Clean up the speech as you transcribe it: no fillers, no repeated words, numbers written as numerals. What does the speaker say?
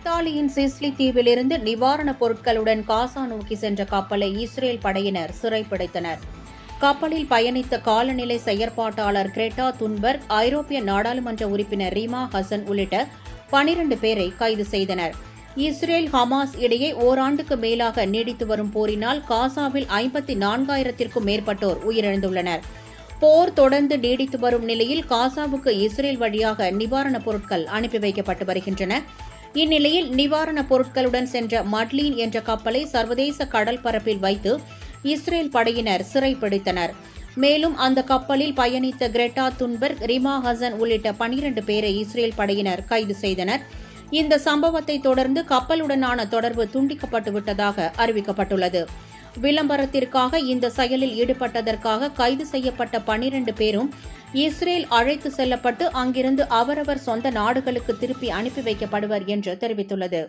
இத்தாலியின் சிசிலி தீவிலிருந்து நிவாரணப் பொருட்களுடன் காசா நோக்கி சென்ற கப்பலை இஸ்ரேல் படையினர் சிறைப்பிடித்தனர். கப்பலில் பயணித்த காலநிலை செயற்பாட்டாளர் கிரெட்டா துன்பர்க், ஐரோப்பிய நாடாளுமன்ற உறுப்பினர் ரீமா ஹசன் உள்ளிட்ட 12 பேரை கைது செய்தனர். இஸ்ரேல் ஹமாஸ் இடையே ஓராண்டுக்கு மேலாக நீடித்து வரும் போரினால் காசாவில் 54,000க்கும் மேற்பட்டோர் உயிரிழந்துள்ளனர். போர் தொடர்ந்து நீடித்து வரும் நிலையில் காசாவுக்கு இஸ்ரேல் வழியாக நிவாரணப் பொருட்கள் அனுப்பி வைக்கப்பட்டு வருகின்றன. இந்நிலையில் நிவாரணப் பொருட்களுடன் சென்ற மட்லீன் என்ற கப்பலை சர்வதேச கடல் பரப்பில் வைத்து இஸ்ரேல் படையினர் சிறைப்பிடித்தனர். மேலும் அந்த கப்பலில் பயணித்த கிரெட்டா துன்பர்க், ரிமா ஹசன் உள்ளிட்ட 12 பேரை இஸ்ரேல் படையினர் கைது செய்தனர். இந்த சம்பவத்தை தொடர்ந்து கப்பலுடனான தொடர்பு துண்டிக்கப்பட்டுவிட்டதாக அறிவிக்கப்பட்டுள்ளது. விளம்பரத்திற்காக இந்த செயலில் ஈடுபட்டதற்காக கைது செய்யப்பட்ட 12 பேரும் இஸ்ரேல் அழைத்து செல்லப்பட்டு அங்கிருந்து அவரவர் சொந்த நாடுகளுக்கு திருப்பி அனுப்பி வைக்கப்படுவர் என்று தெரிவித்துள்ளது.